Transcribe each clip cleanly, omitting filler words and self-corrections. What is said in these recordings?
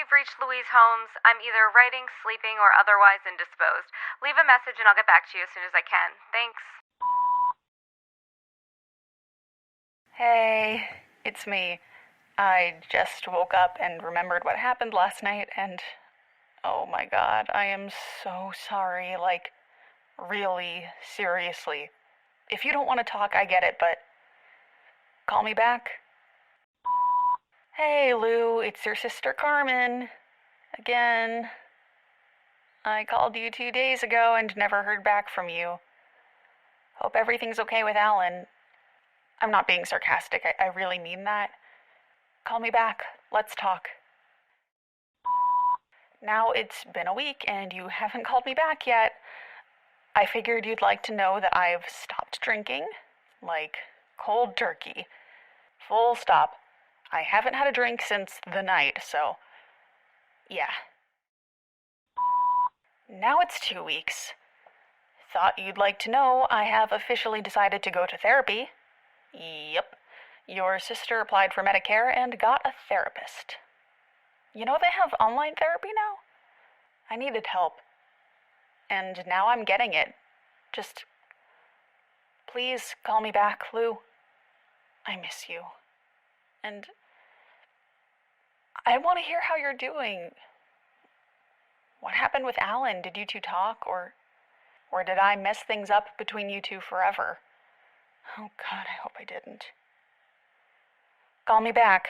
You've reached Louise Holmes. I'm either writing, sleeping, or otherwise indisposed. Leave a message and I'll get back to you as soon as I can. Thanks. Hey, it's me. I just woke up and remembered what happened last night, and oh my god, I am so sorry. Like, really, seriously. If you don't want to talk, I get it, but call me back. Hey, Lou, it's your sister Carmen. Again. I called you 2 days ago and never heard back from you. Hope everything's okay with Alan. I'm not being sarcastic, I really mean that. Call me back. Let's talk. Now it's been a week and you haven't called me back yet. I figured you'd like to know that I've stopped drinking. Like, cold turkey. Full stop. I haven't had a drink since the night, so yeah. Now it's 2 weeks. Thought you'd like to know I have officially decided to go to therapy. Yep. Your sister applied for Medicare and got a therapist. You know they have online therapy now? I needed help. And now I'm getting it. Just please call me back, Lou. I miss you. And I want to hear how you're doing. What happened with Alan? Did you two talk, or did I mess things up between you two forever? Oh God, I hope I didn't. Call me back.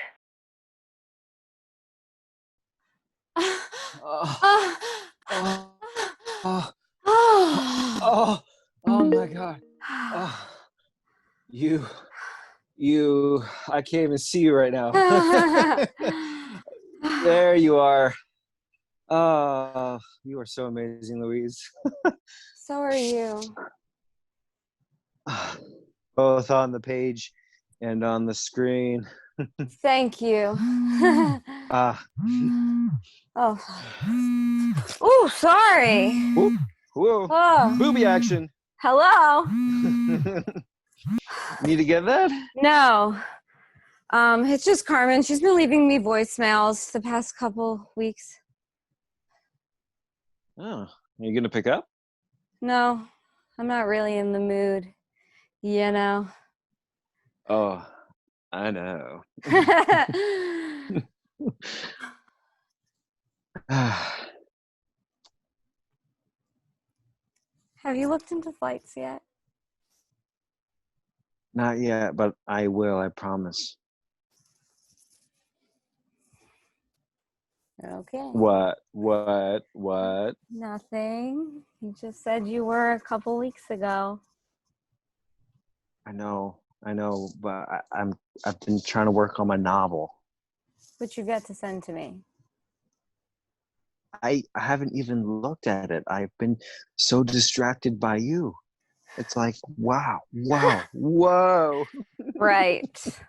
Oh, oh, oh, oh, oh my God. Oh, I can't even see you right now. There you are. Oh, you are so amazing, Louise. So are you. Both on the page and on the screen. Thank you. Ah. Oh. Ooh, sorry. Whoa. Oh. Booby action. Hello. Need to get that? No. It's just Carmen. She's been leaving me voicemails the past couple weeks. Oh, are you gonna pick up? No, I'm not really in the mood. You know. Oh, I know. Have you looked into flights yet? Not yet, but I will, I promise. Okay. What? Nothing. You just said you were a couple weeks ago. I know, but I've been trying to work on my novel. Which you get to send to me. I haven't even looked at it. I've been so distracted by you. It's like, wow, whoa. Right.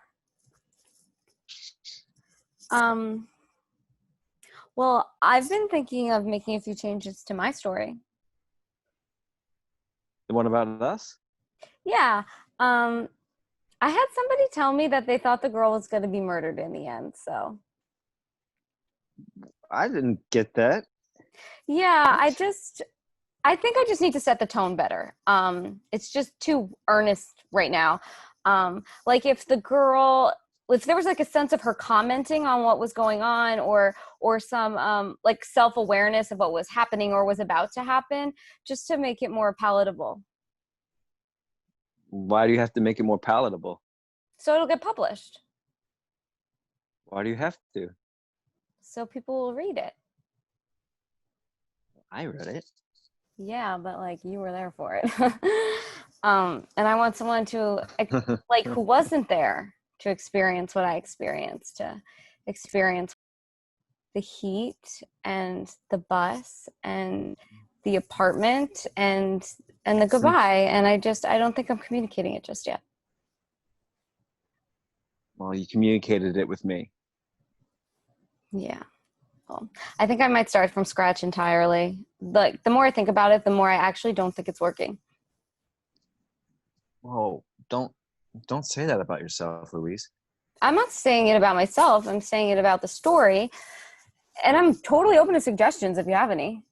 Well, I've been thinking of making a few changes to my story. The one about us? Yeah. I had somebody tell me that they thought the girl was going to be murdered in the end, so. I didn't get that. Yeah, I think I just need to set the tone better. It's just too earnest right now. Like if there was like a sense of her commenting on what was going on or some like self-awareness of what was happening or was about to happen, just to make it more palatable. Why do you have to make it more palatable? So it'll get published. Why do you have to? So people will read it. I read it. Yeah, but like you were there for it. And I want someone to like who wasn't there to experience what I experienced, to experience the heat and the bus and the apartment and the goodbye. And I don't think I'm communicating it just yet. Well, you communicated it with me. Yeah. Well, I think I might start from scratch entirely. Like the more I think about it, the more I actually don't think it's working. Whoa, don't say that about yourself, Louise. I'm not saying it about myself. I'm saying it about the story. And I'm totally open to suggestions if you have any.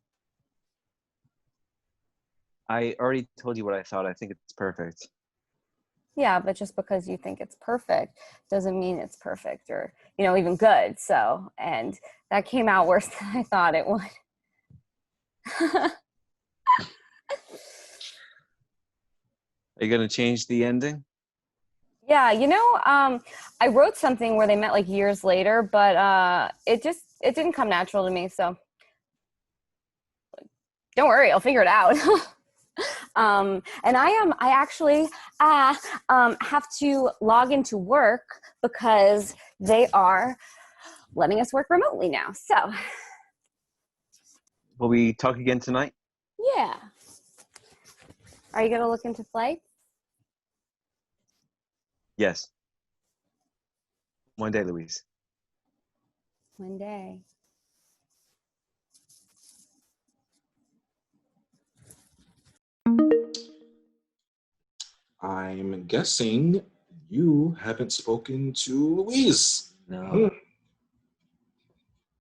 I already told you what I thought. I think it's perfect. Yeah, but just because you think it's perfect doesn't mean it's perfect or, even good. So, and that came out worse than I thought it would. Are you gonna change the ending? Yeah, I wrote something where they met like years later, but it didn't come natural to me. So don't worry, I'll figure it out. And I actually have to log into work because they are letting us work remotely now. So Will we talk again tonight? yeah, are you gonna look into flights? Yes. One day, Louise. One day. I'm guessing you haven't spoken to Louise. No.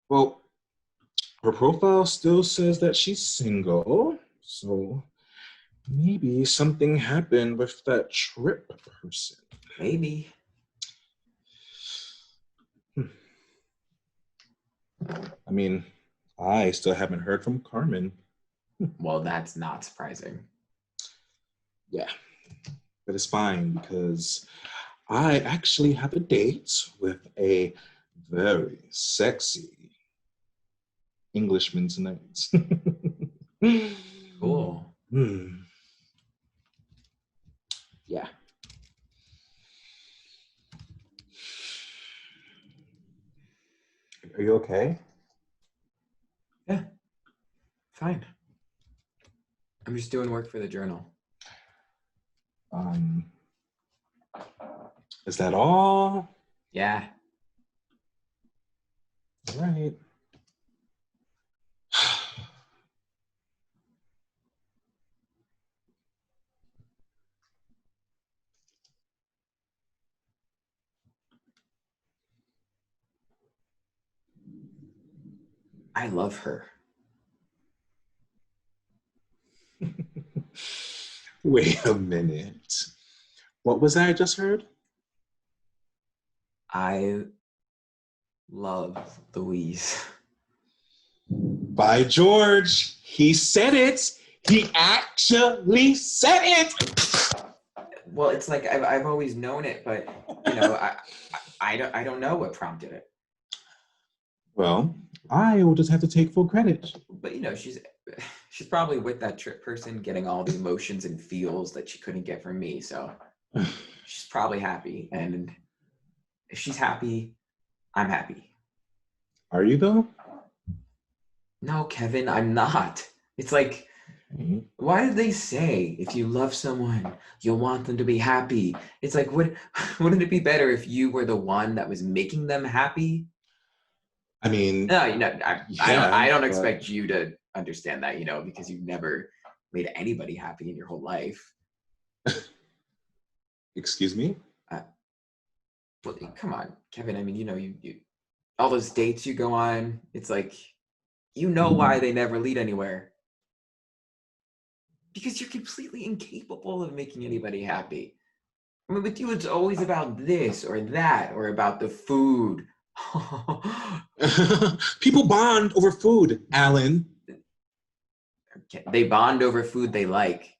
Well, her profile still says that she's single, so maybe something happened with that trip person. Maybe. I mean, I still haven't heard from Carmen. Well, that's not surprising. Yeah, but it's fine because I actually have a date with a very sexy Englishman tonight. Cool. Yeah. Are you okay? Yeah. Fine. I'm just doing work for the journal. Is that all? Yeah. All right. I love her. Wait a minute. What was that I just heard? I love Louise. By George, he said it. He actually said it. Well, it's like I've always known it, but I don't know what prompted it. Well, I will just have to take full credit. But she's probably with that trip person getting all the emotions and feels that she couldn't get from me. So she's probably happy, and if she's happy, I'm happy. Are you though? No, Kevin, I'm not. It's like, why did they say if you love someone, you'll want them to be happy? It's like, wouldn't it be better if you were the one that was making them happy? I mean, No, I don't but expect you to understand that, because you've never made anybody happy in your whole life. Excuse me? Well, come on, Kevin. I mean, you all those dates you go on, it's like, why they never lead anywhere. Because you're completely incapable of making anybody happy. I mean, with you, it's always about this or that or about the food. People bond over food, Alan. They bond over food they like,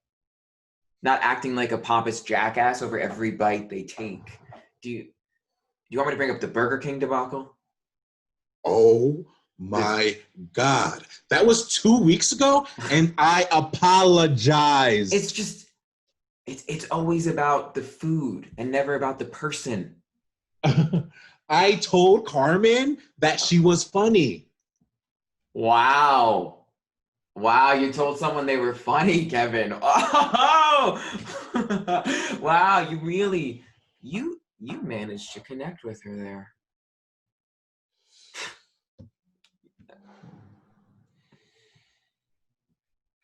not acting like a pompous jackass over every bite they take. Do you want me to bring up the Burger King debacle? Oh my God. That was 2 weeks ago, and I apologize. It's just, it's always about the food and never about the person. I told Carmen that she was funny. Wow, you told someone they were funny, Kevin. Oh! Wow, you managed to connect with her there.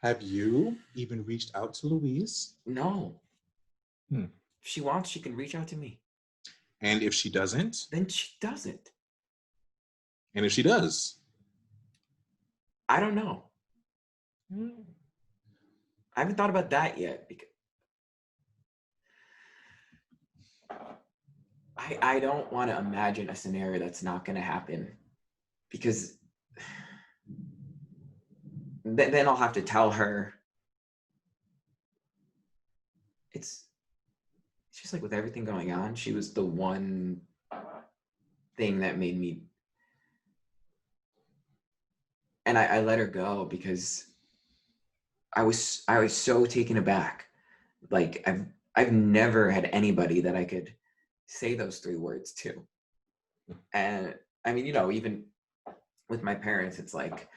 Have you even reached out to Louise? No. If she wants, she can reach out to me. And if she doesn't? Then she doesn't. And if she does? I don't know. I haven't thought about that yet because I don't want to imagine a scenario that's not going to happen because then I'll have to tell her. It's just like with everything going on, she was the one thing that made me, and I let her go because I was so taken aback. Like I've never had anybody that I could say those 3 words to. And I mean, even with my parents, it's like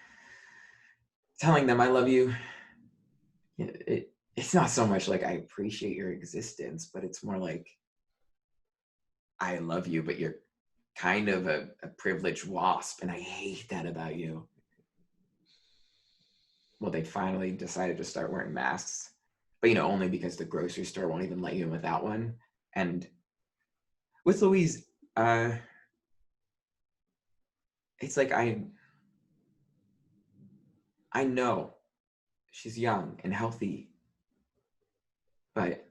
telling them I love you. It's not so much like I appreciate your existence, but it's more like I love you, but you're kind of a privileged wasp, and I hate that about you. Well, they finally decided to start wearing masks, but only because the grocery store won't even let you in without one. And with Louise, it's like I know she's young and healthy, but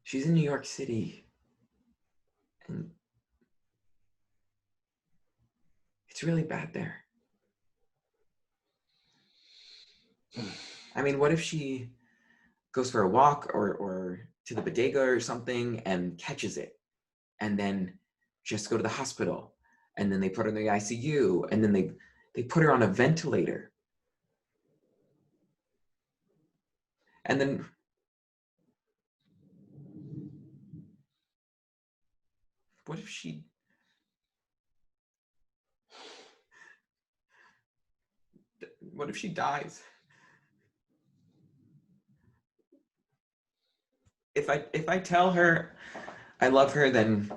she's in New York City, and it's really bad there. I mean, what if she goes for a walk or to the bodega or something and catches it, and then just go to the hospital, and then they put her in the ICU, and then they put her on a ventilator, and then what if she dies? If I tell her I love her, then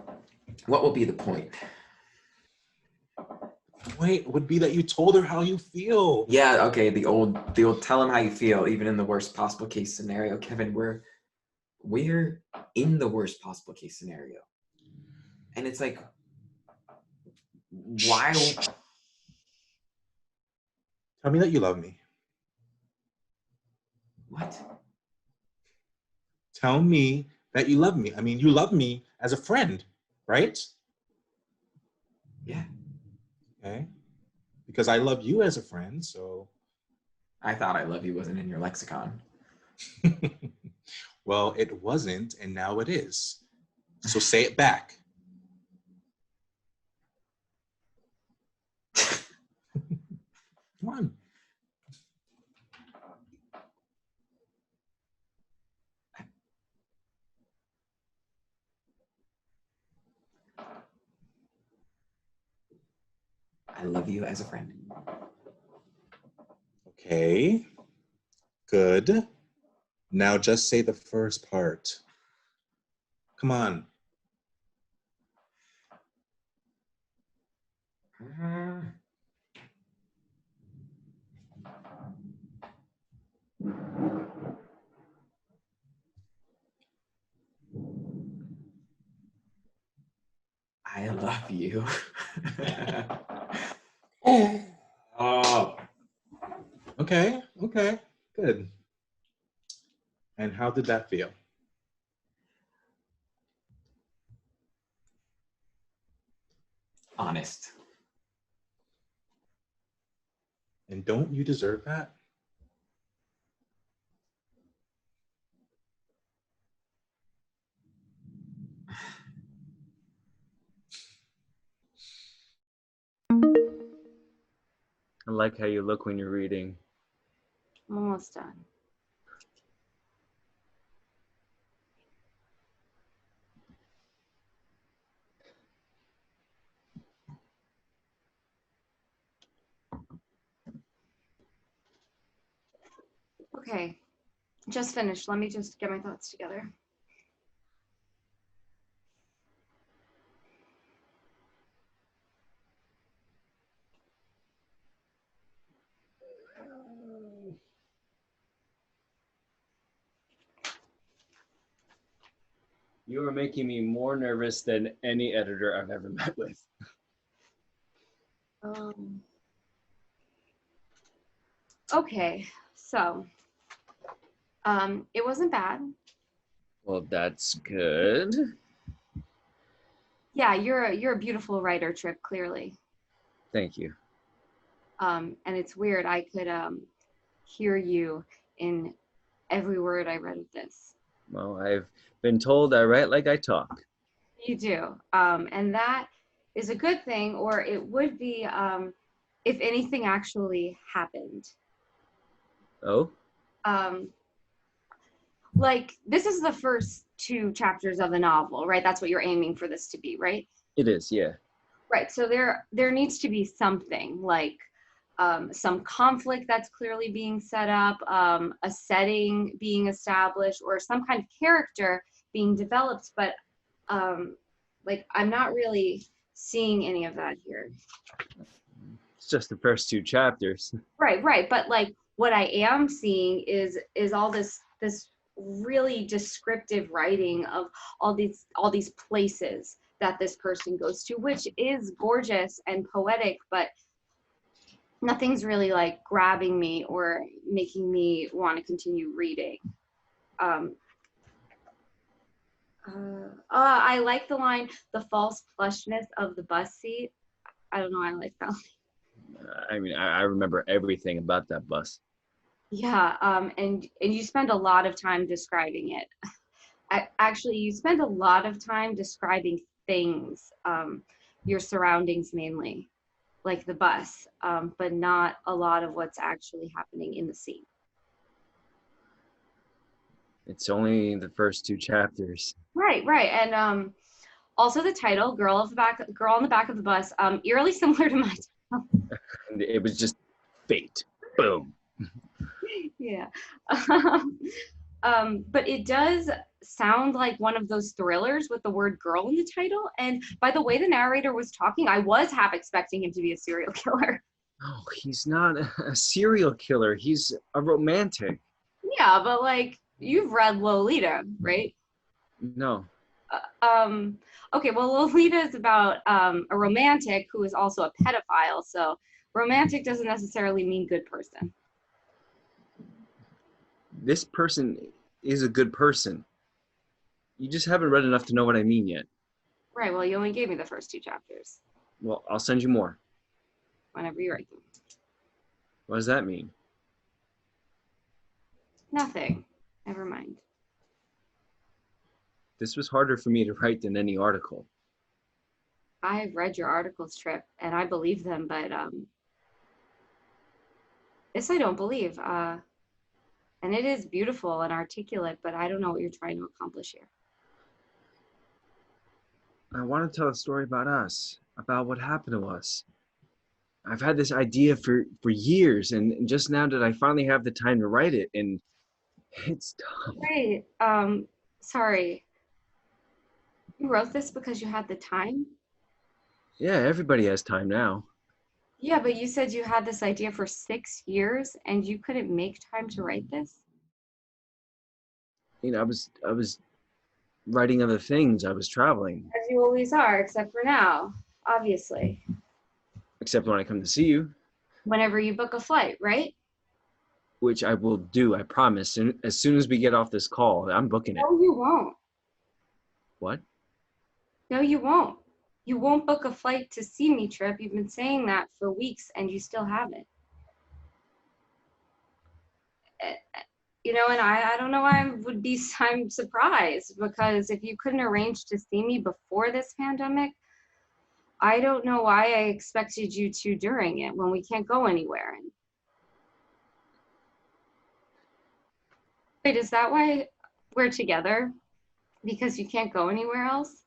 what will be the point? Point would be that you told her how you feel. Yeah, okay, the old tell him how you feel, even in the worst possible case scenario. Kevin, we're in the worst possible case scenario. And it's like, why? Tell me that you love me. What? Tell me that you love me. I mean, you love me as a friend, right? Yeah. Okay. Because I love you as a friend, so. I thought I love you wasn't in your lexicon. Well, it wasn't, and now it is. So say it back. Come on. I love you as a friend. Okay. Good. Now just say the first part. Come on. I love you. Oh. Okay. Good. And how did that feel? Honest. And don't you deserve that? I like how you look when you're reading. I'm almost done. Okay, just finished. Let me just get my thoughts together. You are making me more nervous than any editor I've ever met with. Okay, so it wasn't bad. Well, that's good. Yeah, you're a beautiful writer, Trip, clearly. Thank you. And it's weird. I could hear you in every word I read of this. Well, I've been told I write like I talk. You do. And that is a good thing, or it would be if anything actually happened. Oh? Like, this is the first 2 chapters of the novel, right? That's what you're aiming for this to be, right? It is, yeah. Right. So there needs to be something like some conflict that's clearly being set up, a setting being established, or some kind of character being developed. But like, I'm not really seeing any of that here. It's just the first 2 chapters. Right. But like, what I am seeing is all this really descriptive writing of all these places that this person goes to, which is gorgeous and poetic, but nothing's really like grabbing me or making me want to continue reading. I like the line, "the false plushness of the bus seat." I don't know, I like that. I mean, I remember everything about that bus. Yeah, and you spend a lot of time describing it. Actually, you spend a lot of time describing things, your surroundings mainly, like the bus, but not a lot of what's actually happening in the scene. It's only the first 2 chapters. Right, and also the title, "Girl on the back of the bus," eerily similar to my title. And it was just fate. Boom. Yeah. But it does sound like one of those thrillers with the word girl in the title. And by the way the narrator was talking, I was half expecting him to be a serial killer. Oh, he's not a serial killer. He's a romantic. Yeah, but like, you've read Lolita, right? No. Okay, well, Lolita is about a romantic who is also a pedophile. So romantic doesn't necessarily mean good person. This person is a good person. You just haven't read enough to know what I mean yet. Right, well, you only gave me the first 2 chapters. Well, I'll send you more. Whenever you write them. What does that mean? Nothing. Never mind. This was harder for me to write than any article. I've read your articles, Trip, and I believe them, but this I don't believe. And it is beautiful and articulate, but I don't know what you're trying to accomplish here. I want to tell a story about us, about what happened to us. I've had this idea for years, and just now did I finally have the time to write it, and it's tough. Wait, sorry. You wrote this because you had the time? Yeah, everybody has time now. Yeah, but you said you had this idea for 6 years and you couldn't make time to write this? You know, I was writing other things. I was traveling. As you always are, except for now, obviously. Except when I come to see you. Whenever you book a flight, right? Which I will do, I promise. And as soon as we get off this call, I'm booking it. No, you won't. What? No, you won't. You won't book a flight to see me, Trip. You've been saying that for weeks and you still haven't. You know, and I don't know why I'm surprised, because if you couldn't arrange to see me before this pandemic, I don't know why I expected you to during it when we can't go anywhere. Wait, is that why we're together? Because you can't go anywhere else?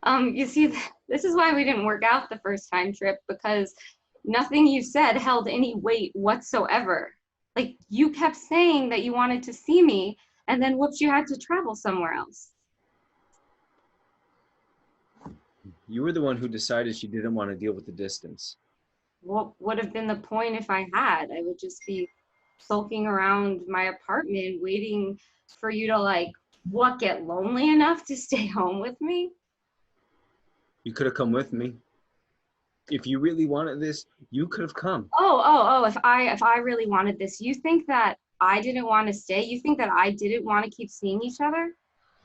You see, this is why we didn't work out the first time, Trip, because nothing you said held any weight whatsoever. Like, you kept saying that you wanted to see me, and then whoops, you had to travel somewhere else. You were the one who decided she didn't want to deal with the distance. What would have been the point if I had? I would just be sulking around my apartment waiting for you to, like, what, get lonely enough to stay home with me? You could have come with me. If you really wanted this, you could have come. Oh, if I really wanted this, you think that I didn't want to stay? You think that I didn't want to keep seeing each other?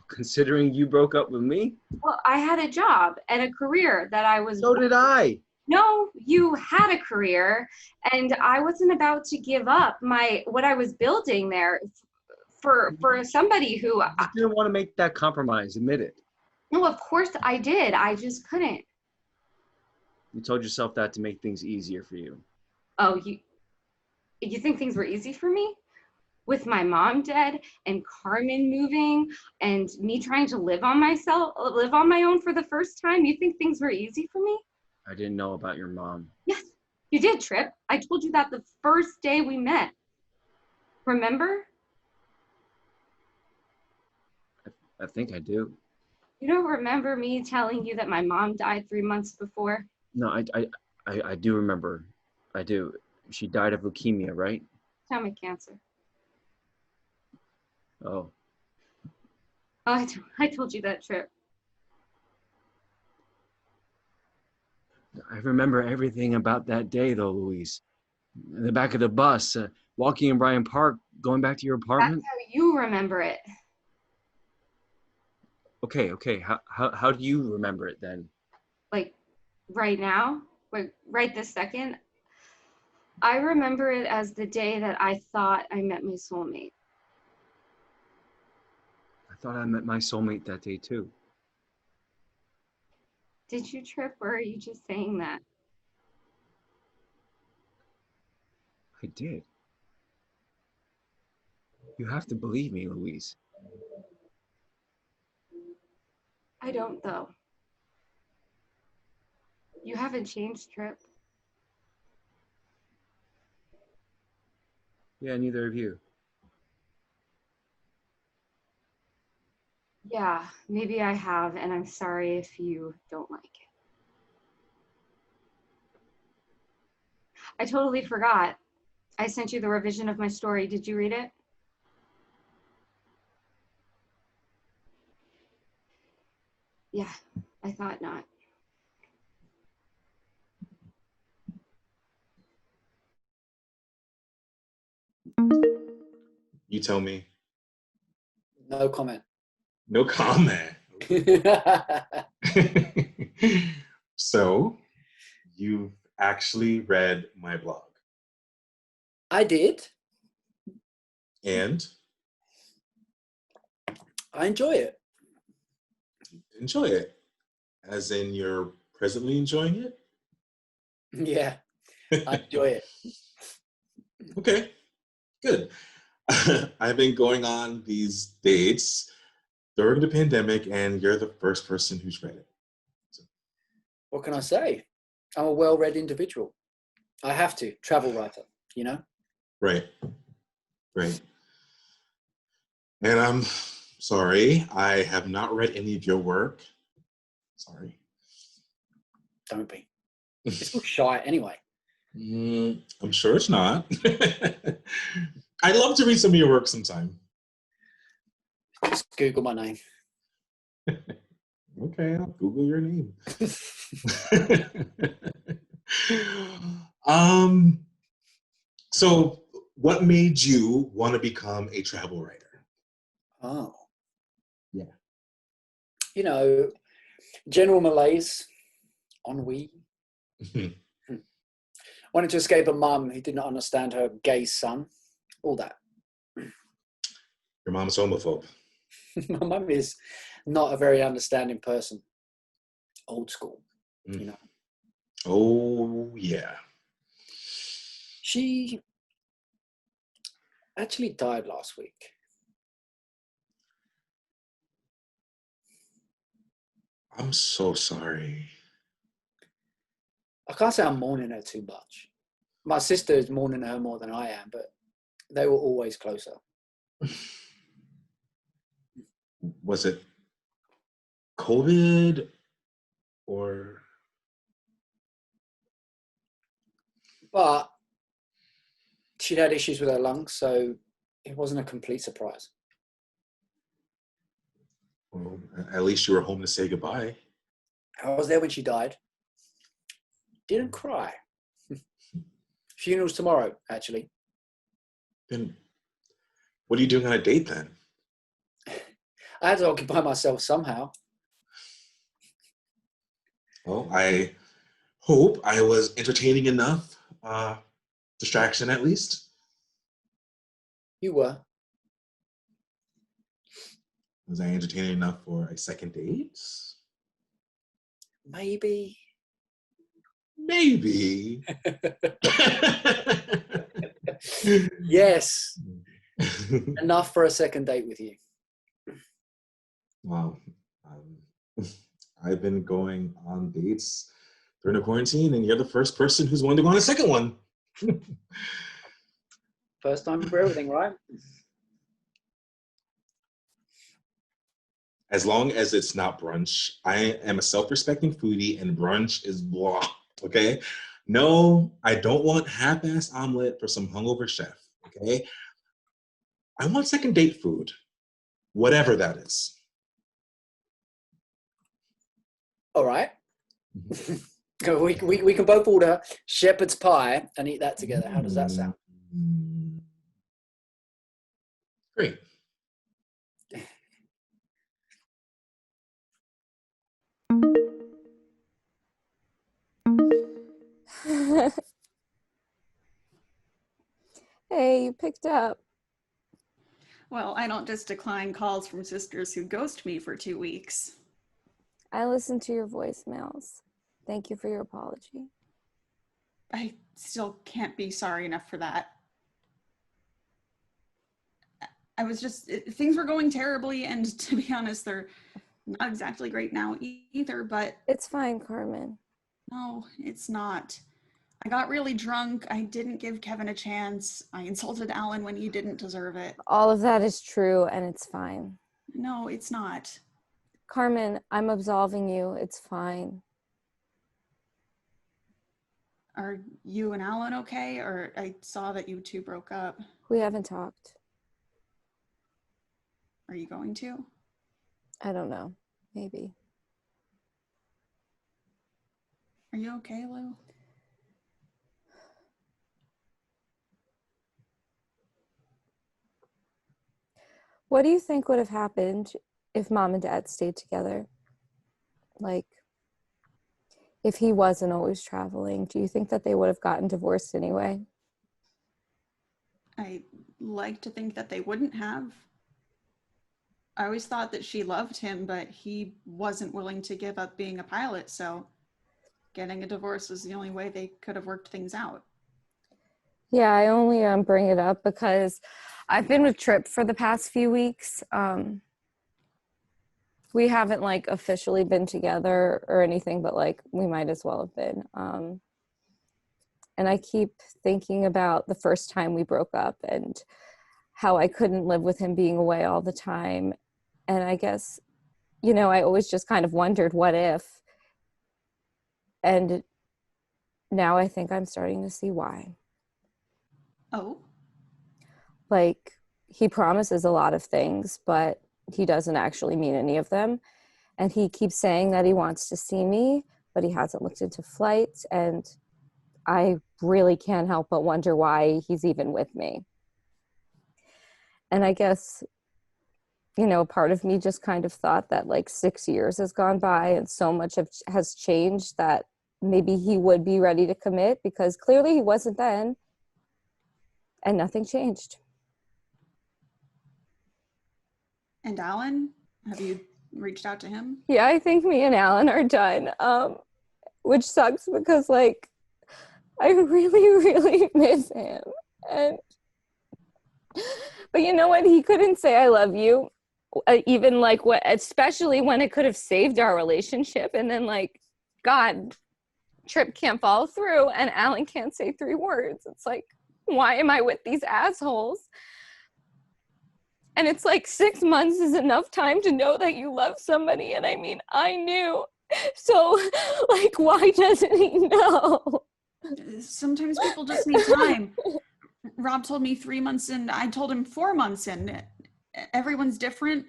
Considering you broke up with me, Well, I had a job and a career that I was. so did I. No, you had a career, and I wasn't about to give up what I was building there for somebody who. You just didn't want to make that compromise. Admit it. No, of course I did. I just couldn't. You told yourself that to make things easier for you. Oh, you think things were easy for me? With my mom dead and Carmen moving and me trying to live on my own for the first time, you think things were easy for me? I didn't know about your mom. Yes, you did, Trip. I told you that the first day we met. Remember? I think I do. You don't remember me telling you that my mom died 3 months before? No, I do remember. I do. She died of leukemia, right? Stomach cancer. Oh. Oh, I told you that, Trip. I remember everything about that day, though, Louise. In the back of the bus, walking in Bryant Park, going back to your That's apartment. how you remember it. Okay. How do you remember it then? Like right now, like right this second. I remember it as the day that I thought I met my soulmate. I thought I met my soulmate that day too. Did you, Trip, or are you just saying that? I did. You have to believe me, Louise. I don't, though. You haven't changed, Trip. Yeah, neither of you. Yeah, maybe I have, and I'm sorry if you don't like it. I totally forgot. I sent you the revision of my story. Did you read it? Yeah, I thought not. You tell me. No comment. No comment. So, you've actually read my blog. I did. And I enjoy it. enjoy it. As in, you're presently enjoying it? Yeah, I enjoy it. Okay, good. I've been going on these dates during the pandemic, and you're the first person who's read it. So. What can I say? I'm a well-read individual. I have to. Travel writer, you know? Right. And I'm sorry, I have not read any of your work. Sorry. Don't be. It's all shy anyway. I'm sure it's not. I'd love to read some of your work sometime. Just Google my name. Okay, I'll Google your name. So what made you want to become a travel writer? Oh. Yeah. You know, general malaise, ennui. Wanted to escape a mum who did not understand her gay son. All that. Your mom's homophobe. My mum is not a very understanding person. Old school, you know. Oh, yeah. She actually died last week. I'm so sorry. I can't say I'm mourning her too much. My sister is mourning her more than I am, but they were always closer. Was it COVID or? But she'd had issues with her lungs, so it wasn't a complete surprise. Well, at least you were home to say goodbye. I was there when she died. Didn't cry. Funeral's tomorrow, actually. Then what are you doing on a date then? I had to occupy myself somehow. Well, I hope I was entertaining enough. Distraction at least. You were. Was I entertaining enough for a second date? Maybe. Maybe. Yes. Enough for a second date with you. Wow. I've been going on dates during the quarantine, and you're the first person who's willing to go on a second one. First time for everything, right? As long as it's not brunch, I am a self-respecting foodie, and brunch is blah. Okay? No, I don't want half-ass omelet for some hungover chef. Okay? I want second date food, whatever that is. All right. we can both order shepherd's pie and eat that together. How does that sound? Great. Hey, you picked up. Well, I don't just decline calls from sisters who ghost me for 2 weeks. I listened to your voicemails. Thank you for your apology. I still can't be sorry enough for that. I was just, things were going terribly, and to be honest, they're not exactly great now either, but... It's fine, Carmen. No, it's not. I got really drunk. I didn't give Kevin a chance. I insulted Alan when he didn't deserve it. All of that is true, and it's fine. No, it's not. Carmen, I'm absolving you. It's fine. Are you and Alan okay? Or I saw that you two broke up. We haven't talked. Are you going to? I don't know. Maybe. Are you okay, Lou? What do you think would have happened if Mom and Dad stayed together? Like, if he wasn't always traveling, do you think that they would have gotten divorced anyway? I like to think that they wouldn't have. I always thought that she loved him, but he wasn't willing to give up being a pilot, so getting a divorce was the only way they could have worked things out. Yeah, I only bring it up because I've been with Trip for the past few weeks. We haven't like officially been together or anything, but like we might as well have been. And I keep thinking about the first time we broke up and how I couldn't live with him being away all the time. And I guess, you know, I always just kind of wondered what if. And now I think I'm starting to see why. Oh? Like, he promises a lot of things, but he doesn't actually mean any of them. And he keeps saying that he wants to see me, but he hasn't looked into flights. And I really can't help but wonder why he's even with me. And I guess, you know, part of me just kind of thought that like 6 years has gone by and so much has changed that maybe he would be ready to commit, because clearly he wasn't then. And nothing changed. And Alan? Have you reached out to him? Yeah, I think me and Alan are done. Which sucks because like I really, really miss him. But you know what? He couldn't say I love you. Even like what, especially when it could have saved our relationship. And then like, God, Trip can't follow through and Alan can't say 3 words. It's like, why am I with these assholes? And it's like 6 months is enough time to know that you love somebody. And I mean, I knew. So like, why doesn't he know? Sometimes people just need time. Rob told me 3 months in. I told him 4 months in. Everyone's different.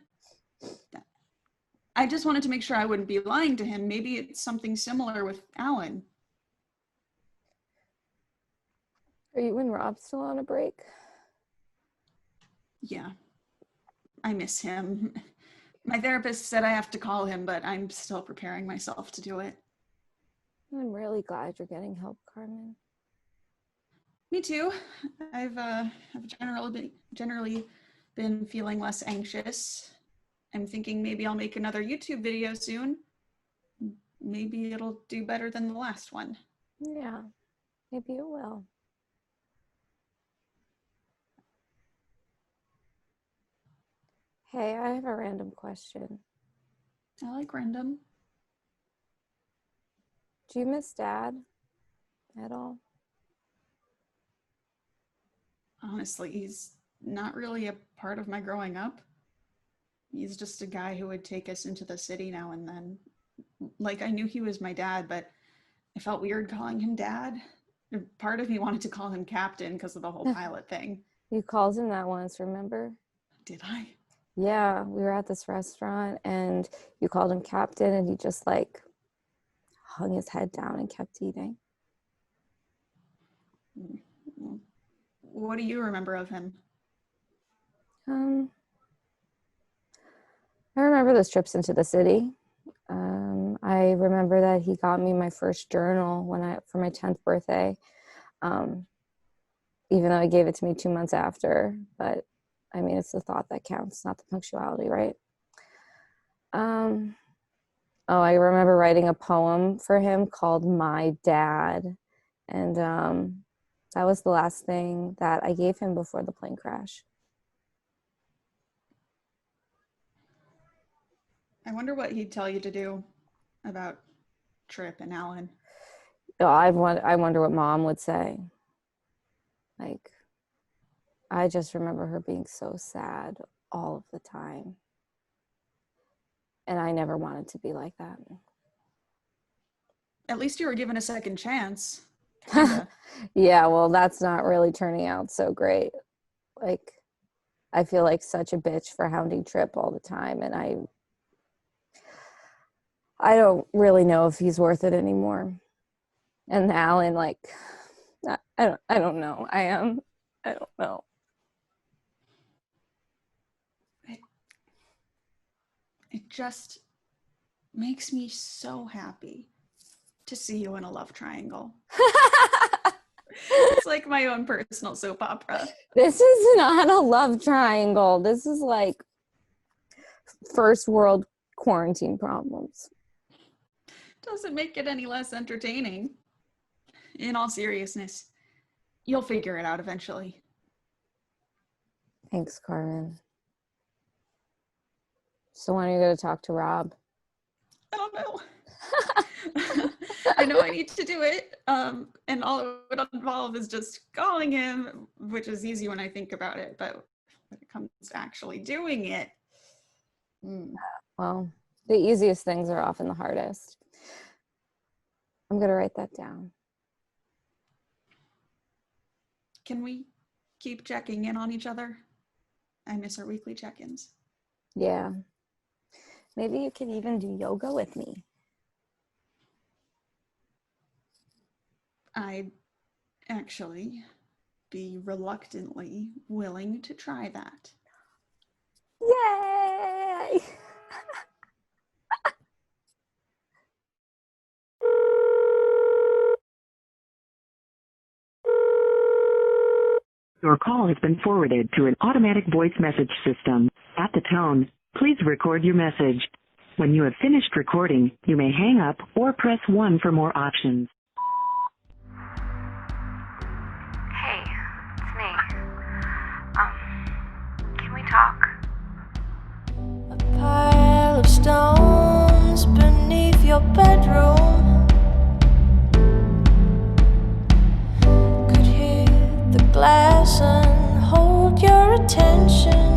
I just wanted to make sure I wouldn't be lying to him. Maybe it's something similar with Alan. Are you and Rob still on a break? Yeah. I miss him. My therapist said I have to call him, but I'm still preparing myself to do it. I'm really glad you're getting help, Carmen. Me too. I've generally been feeling less anxious. I'm thinking maybe I'll make another YouTube video soon. Maybe it'll do better than the last one. Yeah, maybe it will. Hey, I have a random question. I like random. Do you miss Dad at all? Honestly, he's not really a part of my growing up. He's just a guy who would take us into the city now and then. Like, I knew he was my dad, but I felt weird calling him Dad. Part of me wanted to call him Captain because of the whole pilot thing. You called him that once, remember? Did I? Yeah, we were at this restaurant and you called him Captain and he just like hung his head down and kept eating. What do you remember of him? I remember those trips into the city. I remember that he got me my first journal for my 10th birthday, even though he gave it to me 2 months after. But I mean, it's the thought that counts, not the punctuality, right? I remember writing a poem for him called My Dad. And that was the last thing that I gave him before the plane crash. I wonder what he'd tell you to do about Trip and Alan. Oh, I wonder what Mom would say. Like, I just remember her being so sad all of the time. And I never wanted to be like that. At least you were given a second chance. Yeah, well, that's not really turning out so great. Like, I feel like such a bitch for hounding Trip all the time, and I don't really know if he's worth it anymore. And Alan, like, I don't know. I don't know. It just makes me so happy to see you in a love triangle. It's like my own personal soap opera. This is not a love triangle. This is like first world quarantine problems. Doesn't make it any less entertaining. In all seriousness, you'll figure it out eventually. Thanks, Carmen. So when are you going to talk to Rob? I don't know. I know I need to do it. And all it would involve is just calling him, which is easy when I think about it. But when it comes to actually doing it. Well, the easiest things are often the hardest. I'm going to write that down. Can we keep checking in on each other? I miss our weekly check-ins. Yeah. Maybe you could even do yoga with me. I'd actually be reluctantly willing to try that. Yay! Your call has been forwarded to an automatic voice message system. At the tone, please record your message. When you have finished recording, you may hang up or press 1 for more options. Hey, it's me. Can we talk? A pile of stones beneath your bedroom could hit the glass and hold your attention.